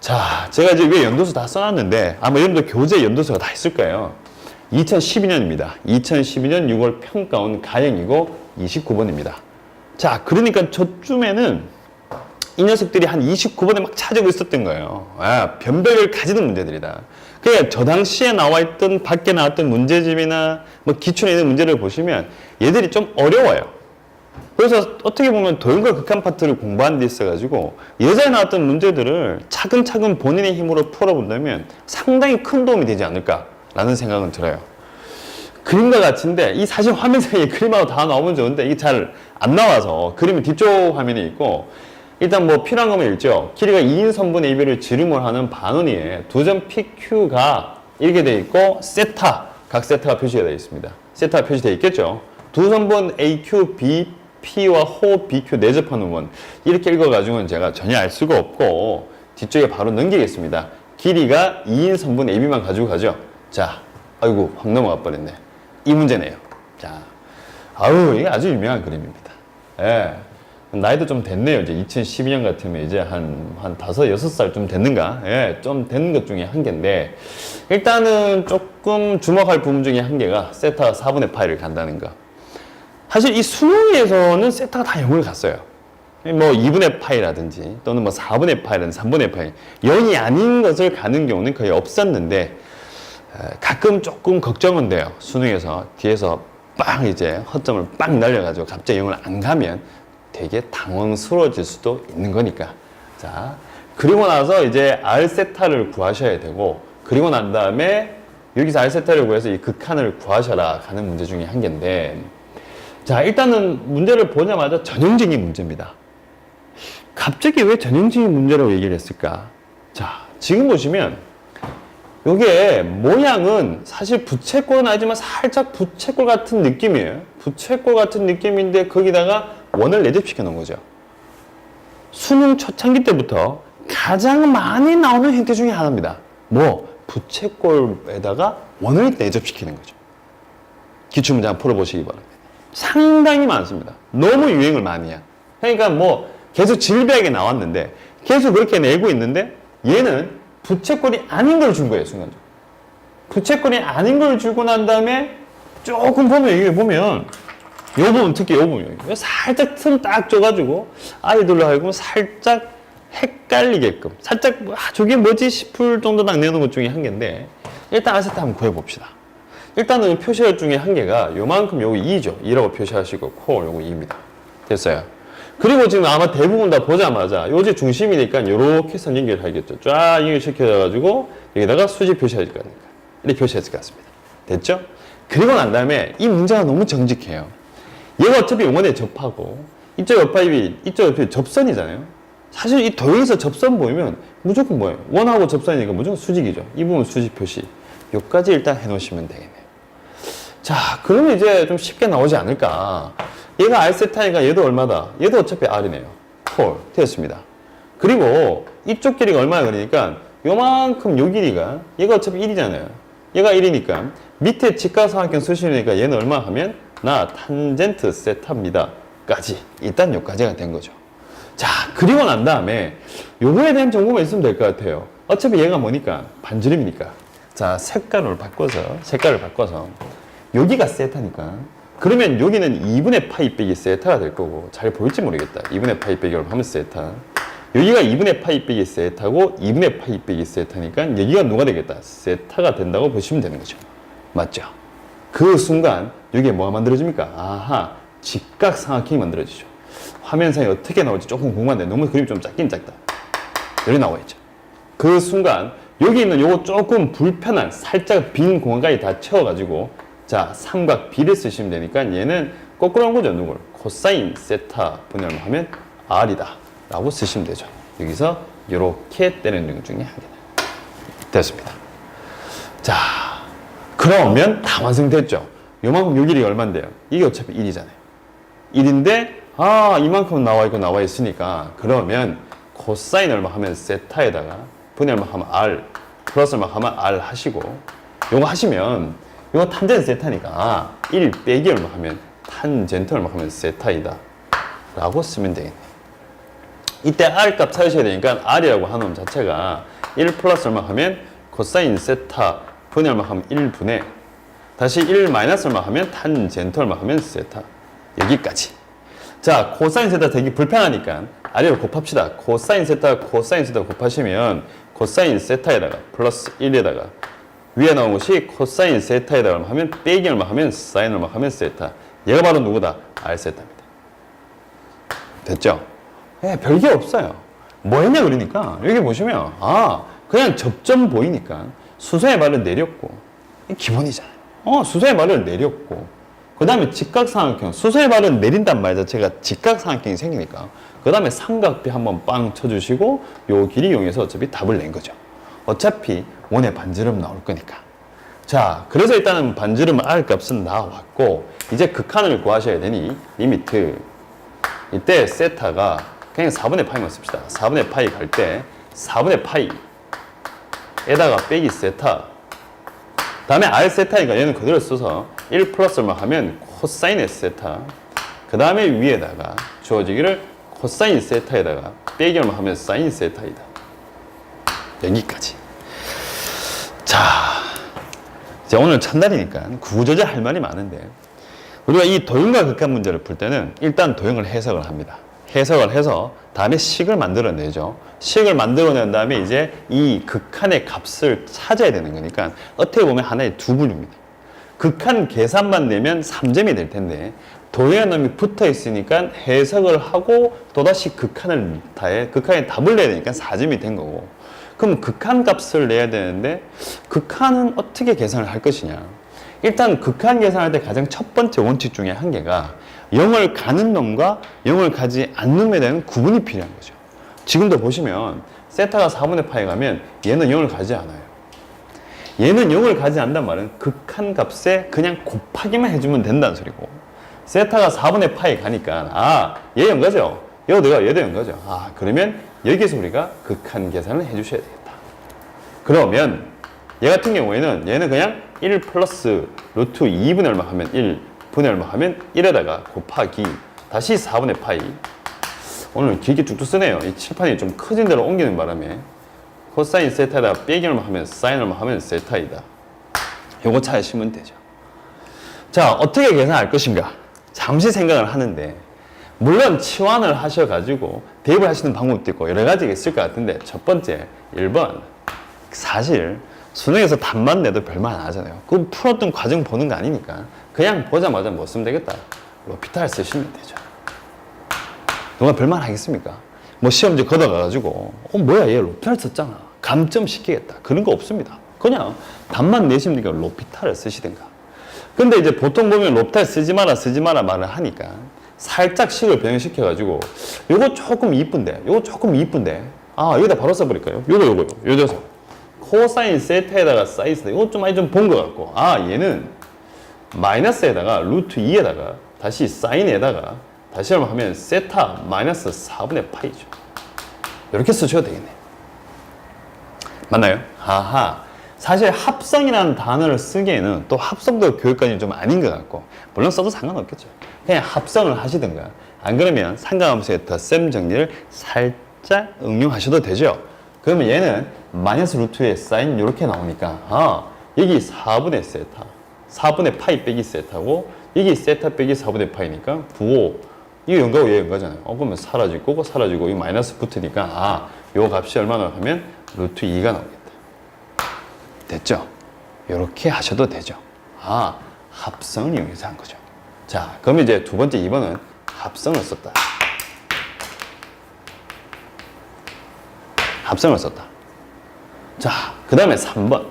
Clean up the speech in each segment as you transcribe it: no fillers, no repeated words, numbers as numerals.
자, 제가 이제 위에 연도수 다 써놨는데 아마 여러분들 교재 연도수가 다 있을 거예요. 2012년입니다. 2012년 6월 평가원 가형이고 29번입니다. 자, 그러니까 저쯤에는 이 녀석들이 한 29번에 막 찾아오고 있었던 거예요. 아, 변별을 가지는 문제들이다. 그러니까 저 당시에 나와 있던, 밖에 나왔던 문제집이나 뭐 기출에 있는 문제를 보시면 얘들이 좀 어려워요. 그래서 어떻게 보면 도형과 극한 파트를 공부한 데 있어가지고 예전에 나왔던 문제들을 차근차근 본인의 힘으로 풀어본다면 상당히 큰 도움이 되지 않을까라는 생각은 들어요. 그림과 같은데 이 사실 화면상에 그림하고 다 나오면 좋은데 이게 잘 안 나와서 그림은 뒤쪽 화면에 있고 일단 뭐 필요한 거면 읽죠. 길이가 2인 선분 AB를 지름을 하는 반원위에 두 점 PQ가 이렇게 되어 있고 세타, 각 세타가 표시가 되어 있습니다. 세타가 표시되어 있겠죠. 두 선분 AQ, BP와 호 BQ 내접하는 원 이렇게 읽어가지고는 제가 전혀 알 수가 없고 뒤쪽에 바로 넘기겠습니다. 길이가 2인 선분 AB만 가지고 가죠. 자, 아이고 확 넘어가 버렸네. 이 문제네요. 자, 아우 이게 아주 유명한 그림입니다. 예. 나이도 좀 됐네요. 이제 2012년 같으면 이제 한 5, 6살 좀 됐는가? 예, 좀 된 것 중에 한 개인데, 일단은 조금 주목할 부분 중에 한 개가 세타가 4분의 파이를 간다는 거. 사실 이 수능에서는 세타가 다 0을 갔어요. 뭐 2분의 파이라든지 또는 뭐 4분의 파이라든지 3분의 파이. 0이 아닌 것을 가는 경우는 거의 없었는데, 가끔 조금 걱정은 돼요. 수능에서 뒤에서 빵 이제 허점을 빵 날려가지고 갑자기 0을 안 가면 되게 당황스러워질 수도 있는 거니까. 자, 그리고 나서 이제 R세타를 구하셔야 되고, 그리고 난 다음에 여기서 R세타를 구해서 이 극한을 구하셔라 가는 문제 중에 한 개인데, 자, 일단은 문제를 보자마자 전형적인 문제입니다. 갑자기 왜 전형적인 문제라고 얘기를 했을까? 자, 지금 보시면 요게 모양은 사실 부채꼴은 아니지만 살짝 부채꼴 같은 느낌이에요. 부채꼴 같은 느낌인데 거기다가 원을 내접시켜 놓은 거죠. 수능 초창기 때부터 가장 많이 나오는 형태 중에 하나입니다. 뭐? 부채꼴에다가 원을 내접시키는 거죠. 기출문제 한번 풀어보시기 바랍니다. 상당히 많습니다. 너무 유행을 많이 해요. 그러니까 뭐 계속 질비하게 나왔는데 계속 그렇게 내고 있는데 얘는 부채꼴이 아닌 걸 준 거예요, 순간적으로. 부채꼴이 아닌 걸 주고 난 다음에 조금 보면, 여기 보면, 요 부분, 특히 요 부분, 살짝 틈 딱 줘가지고, 아이들로 하여금 살짝 헷갈리게끔, 살짝, 저게 뭐지 싶을 정도 딱 내놓은 것 중에 한 개인데, 일단 아세트 한번 구해봅시다. 일단은 표시할 중에 한 개가 요만큼 요거 2죠. 2라고 표시하시고, 콜 요거 2입니다. 됐어요. 그리고 지금 아마 대부분 다 보자마자 요지 중심이니까 요렇게 선 연결하겠죠. 쫙 연결시켜가지고 여기다가 수직 표시할 거니까 이렇게 표시했을 것 같습니다. 됐죠? 그리고 난 다음에 이 문제가 너무 정직해요. 얘가 어차피 원에 접하고 이쪽 옆파입이 이쪽 옆이 접선이잖아요. 사실 이 도형에서 접선 보이면 무조건 뭐예요? 원하고 접선이니까 무조건 수직이죠. 이 부분 수직 표시. 요까지 일단 해놓으시면 되겠네요. 자, 그러면 이제 좀 쉽게 나오지 않을까. 얘가 R세타니까 얘도 얼마다? 얘도 어차피 R이네요. 콜. 되었습니다. 그리고 이쪽 길이가 얼마나 그러니까 요만큼 요 길이가 얘가 어차피 1이잖아요. 얘가 1이니까 밑에 직각삼각형 쓰시니까 얘는 얼마 하면 나 탄젠트 세타입니다. 까지. 일단 요까지가 된 거죠. 자, 그리고 난 다음에 요거에 대한 정보만 있으면 될 것 같아요. 어차피 얘가 뭐니까? 반지름이니까. 자, 색깔을 바꿔서 여기가 세타니까 그러면 여기는 2분의 파이 빼기 세타가 될 거고 잘 보일지 모르겠다. 2분의 파이 빼기 하면 세타. 여기가 2분의 파이 빼기 세타고 2분의 파이 빼기 세타니까 여기가 누가 되겠다? 세타가 된다고 보시면 되는 거죠. 맞죠? 그 순간 여기에 뭐가 만들어집니까? 아하, 직각삼각형이 만들어지죠. 화면상에 어떻게 나올지 조금 궁금한데 너무 그림이 좀 작긴 작다. 여기 나와 있죠. 그 순간 여기 있는 요거 조금 불편한 살짝 빈 공간까지 다 채워가지고 자, 삼각 B를 쓰시면 되니까 얘는 거꾸로 한 거죠. 누굴? 코사인 세타 분열 하면 R이다 라고 쓰시면 되죠. 여기서 이렇게 떼는 중 중에 한 개다. 됐습니다. 자, 그러면 다 완성됐죠. 요만큼 요 길이 얼만데요? 이게 어차피 1이잖아요. 1인데 이만큼 나와 있으니까 그러면 코사인 얼마 하면 세타에다가 분열 얼마 하면 R 플러스 얼마 하면 R 하시고 요거 하시면 이거 탄젠트 세타니까 1 빼기 얼마 하면 탄젠트 얼마 하면 세타이다 라고 쓰면 되겠네. 이때 R 값 찾으셔야 되니까 R이라고 하는 놈 자체가 1 플러스 얼마 하면 코사인 세타 분의 얼마 하면 1분의 다시 1 마이너스 얼마 하면 탄젠트 얼마 하면 세타. 여기까지. 자, 코사인 세타 되기 불편하니까 R을 곱합시다. 코사인 세타 곱하시면 코사인 세타에다가 플러스 1에다가 위에 나온 것이 코사인 세타에다가 얼마 하면 빼기 얼마 하면 사인 얼마 하면 세타. 얘가 바로 누구다? R 세타입니다. 됐죠? 네, 별게 없어요. 뭐 했냐 그러니까 여기 보시면 그냥 접점 보이니까 수소의 발을 내렸고 기본이잖아요. 수소의 발을 내렸고 그 다음에 직각삼각형 수소의 발을 내린단 말 자체가 직각삼각형이 생기니까 그 다음에 삼각비 한번 빵 쳐주시고 요 길이 이용해서 어차피 답을 낸 거죠. 어차피 원의 반지름 나올 거니까. 자, 그래서 일단은 반지름 R 값은 나왔고 이제 극한을 구하셔야 되니 리미트 이때 세타가 그냥 4분의 파이만 씁시다. 4분의 파이 갈 때 4분의 파이에다가 빼기 세타 다음에 R 세타니까 얘는 그대로 써서 1 플러스 얼마 하면 코사인의 세타 그 다음에 위에다가 주어지기를 코사인 세타에다가 빼기 얼마 하면 사인 세타이다. 여기까지. 자, 이제 오늘 첫날이니까 구구절절 할 말이 많은데 우리가 이 도형과 극한 문제를 풀 때는 일단 도형을 해석을 합니다. 해석을 해서 다음에 식을 만들어내죠. 식을 만들어낸 다음에 이제 이 극한의 값을 찾아야 되는 거니까 어떻게 보면 하나의 두 분입니다. 극한 계산만 내면 3점이 될 텐데 도형의 놈이 붙어 있으니까 해석을 하고 또다시 극한의 답을 내야 되니까 4점이 된 거고 그럼 극한 값을 내야 되는데 극한은 어떻게 계산을 할 것이냐. 일단 극한 계산할 때 가장 첫 번째 원칙 중에 한 개가 0을 가는 놈과 0을 가지 않는 놈에 대한 구분이 필요한 거죠. 지금도 보시면 세타가 4분의 파이 가면 얘는 0을 가지 않아요. 얘는 0을 가지 않는단 말은 극한 값에 그냥 곱하기만 해주면 된다는 소리고 세타가 4분의 파이 가니까 얘 0 가죠? 얘도 0 가죠? 그러면 여기서 우리가 극한 계산을 해주셔야 되겠다. 그러면 얘 같은 경우에는 얘는 그냥 1 플러스 루트 2분의 얼마 하면 1 분의 얼마 하면 1에다가 곱하기 다시 4분의 파이 오늘 길게 쭉쭉 쓰네요. 이 칠판이 좀 커진 대로 옮기는 바람에 코사인 세타에다가 빼기 얼마 하면 사인 얼마 하면 세타이다. 요거 찾으시면 되죠. 자, 어떻게 계산할 것인가 잠시 생각을 하는데 물론 치환을 하셔가지고 대입을 하시는 방법도 있고 여러 가지가 있을 것 같은데 첫 번째 1번 사실 수능에서 답만 내도 별말 안 하잖아요. 그 풀었던 과정 보는 거 아니니까 그냥 보자마자 뭐 쓰면 되겠다. 로피탈 쓰시면 되죠. 누가 별말 하겠습니까? 뭐 시험지 걷어가가지고 뭐야 얘 로피탈 썼잖아. 감점 시키겠다. 그런 거 없습니다. 그냥 답만 내시면 되니까 로피탈을 쓰시든가. 근데 이제 보통 보면 로피탈 쓰지 마라 말을 하니까 살짝 식을 변형시켜가지고 요거 조금 이쁜데 여기다 바로 써버릴까요? 요거 녀석 코사인 세타에다가 사인 세타 이거 좀 많이 좀 본 것 같고 얘는 마이너스에다가 루트 2에다가 다시 사인에다가 다시 얼마 하면 세타 마이너스 4분의 파이죠. 이렇게 쓰셔도 되겠네. 맞나요? 사실 합성이라는 단어를 쓰기에는 또 합성도 교육관이 좀 아닌 것 같고 물론 써도 상관없겠죠. 그냥 합성을 하시든가 안 그러면 상가함수의 덧셈 정리를 살짝 응용하셔도 되죠. 그러면 얘는 마이너스 루트의 사인 이렇게 나오니까 여기 4분의 세타 4분의 파이 빼기 세타고 여기 세타 빼기 4분의 파이니까 부호 이거 0가고 얘 0가잖아요. 그러면 사라지고 이 마이너스 붙으니까 요 값이 얼마나 하면 루트 2가 나오겠다. 됐죠? 이렇게 하셔도 되죠. 합성을 이용해서 한 거죠. 자, 그러면 이제 두 번째 2번은 합성을 썼다. 자, 그 다음에 3번.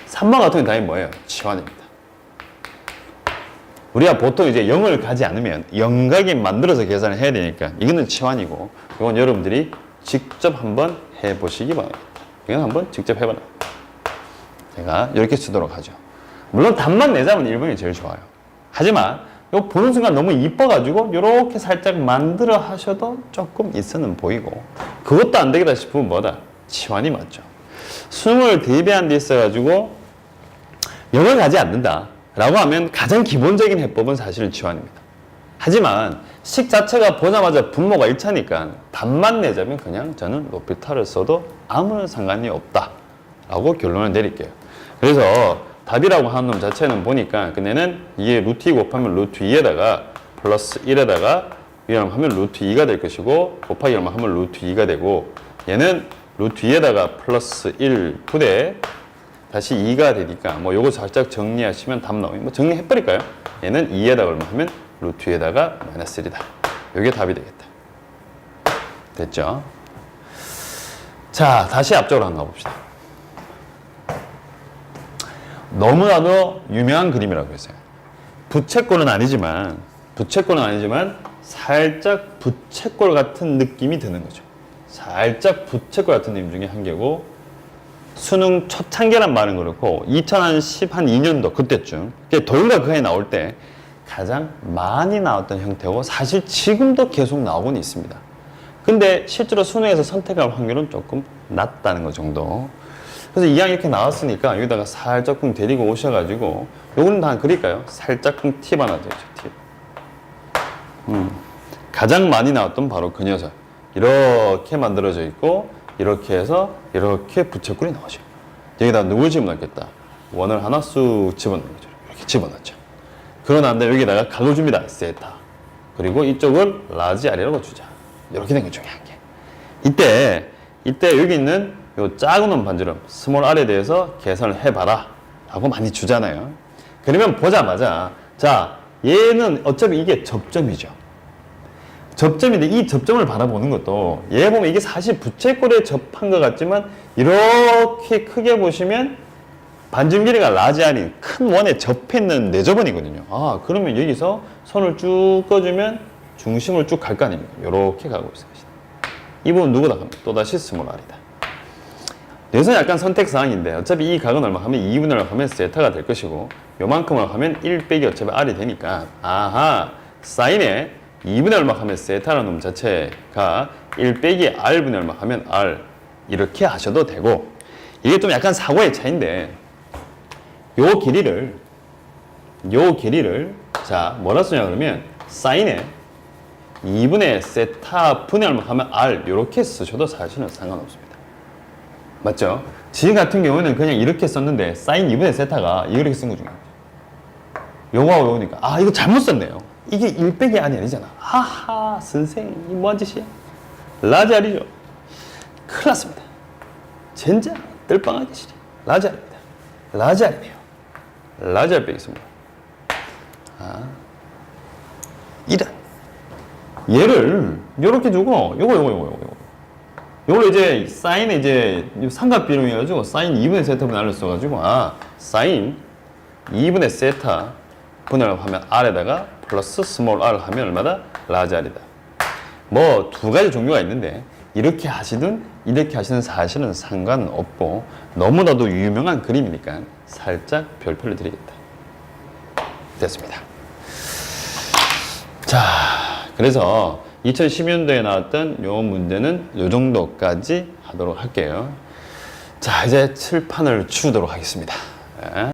3번 같은 경우는 당연히 뭐예요? 치환입니다. 우리가 보통 이제 0을 가지 않으면 영각이 만들어서 계산을 해야 되니까 이거는 치환이고 이건 여러분들이 직접 한번 해보시기 바랍니다. 이건 한번 직접 해봐라. 제가 이렇게 쓰도록 하죠. 물론 답만 내자면 1번이 제일 좋아요. 하지만 이거 보는 순간 너무 이뻐가지고 이렇게 살짝 만들어 하셔도 조금 있어는 보이고 그것도 안 되겠다 싶으면 뭐다? 치환이 맞죠. 수능을 대비한 데 있어가지고 0을 가지 않는다 라고 하면 가장 기본적인 해법은 사실은 치환입니다. 하지만 식 자체가 보자마자 분모가 1차니까 답만 내자면 그냥 저는 로피탈을 써도 아무런 상관이 없다 라고 결론을 내릴게요. 그래서 답이라고 하는 놈 자체는 보니까 근데는 이게 루트 2 곱하면 루트 2에다가 플러스 1에다가 이걸 하면 루트 2가 될 것이고 곱하기 얼마 하면 루트 2가 되고 얘는 루트 2에다가 플러스 1 부대 다시 2가 되니까 뭐 요거 살짝 정리하시면 답 나오면 뭐 정리해버릴까요? 얘는 2에다가 얼마 하면 루트 2에다가 마이너스 1이다. 요게 답이 되겠다. 됐죠? 자, 다시 앞쪽으로 한번 가봅시다. 너무나도 유명한 그림이라고 했어요. 부채꼴은 아니지만 살짝 부채꼴 같은 느낌이 드는 거죠. 살짝 부채꼴 같은 느낌 중에 한 개고 수능 초창기란 말은 그렇고 2012년도 그때쯤 도형과 극한이 나올 때 가장 많이 나왔던 형태고 사실 지금도 계속 나오곤 있습니다. 근데 실제로 수능에서 선택할 확률은 조금 낮다는 것 정도. 그래서 이왕 이렇게 나왔으니까 여기다가 살짝쿵 데리고 오셔가지고 요거는 다 그릴까요? 살짝쿵 팁 하나 드리죠. 팁. 가장 많이 나왔던 바로 그 녀석. 이렇게 만들어져 있고 이렇게 해서 이렇게 부채꼴이 나오죠. 여기다 누굴 집어넣겠다? 원을 하나 쑥 집어넣는 거죠. 이렇게 집어넣죠. 그러고 난 다음에 여기다가 각을 줍니다. 세타. 그리고 이쪽을 라지 R이라고 주자. 이렇게 된 게 중요한 게. 이때 여기 있는 요 작은 놈 반지름 스몰 R에 대해서 계산을 해봐라 라고 많이 주잖아요. 그러면 보자마자 자 얘는 어차피 이게 접점이죠. 접점인데 이 접점을 바라보는 것도 얘 보면 이게 사실 부채꼴에 접한 것 같지만 이렇게 크게 보시면 반지름 길이가 라지 R인 큰 원에 접해있는 내접원이거든요. 아 그러면 여기서 손을 쭉 꺼주면 중심을 쭉 갈 거 아닙니까? 이렇게 가고 있어요. 이 부분 누구다 하면 또다시 스몰 R이다. 여기서 약간 선택사항인데 어차피 이 각은 얼마 하면 2분의 1 하면 세타가 될 것이고 요만큼을 하면 1 빼기 어차피 R이 되니까 아하 사인에 2분의 얼마 하면 세타라는 놈 자체가 1 빼기 R분의 얼마 하면 R 이렇게 하셔도 되고 이게 좀 약간 사고의 차이인데 요 길이를 자 뭐라 쓰냐 그러면 사인에 2분의 세타 분의 얼마 하면 R 이렇게 쓰셔도 사실은 상관없습니다. 맞죠? 지금 같은 경우는 그냥 이렇게 썼는데 사인 2분의 세타가 이렇게 쓴 거 중요해요. 요거하고 요거니까 아 이거 잘못 썼네요. 이게 1 빼기 R이 아니잖아. 하하 선생님 이 뭐한 짓이야? 라지 R이죠. 큰일 났습니다. 젠장 뜰빵하기 싫어. 라지 R입니다. 라지 R이에요. 라지 R 빼겠습니다. 아 이런 얘를 요렇게 두고 요걸 이제 사인에 이제 삼각 비름 해가지고 사인 2분의 세타분의 R을 써가지고 아 사인 2분의 세타 분을 하면 R에다가 플러스 스몰 R 하면 얼마다? 라지 R이다. 뭐 두 가지 종류가 있는데 이렇게 하시든 이렇게 하시는 사실은 상관없고 너무나도 유명한 그림이니까 살짝 별표를 드리겠다. 됐습니다. 자 그래서 2012년도에 나왔던 요 문제는 요 정도까지 하도록 할게요. 자 이제 칠판을 치우도록 하겠습니다. 네.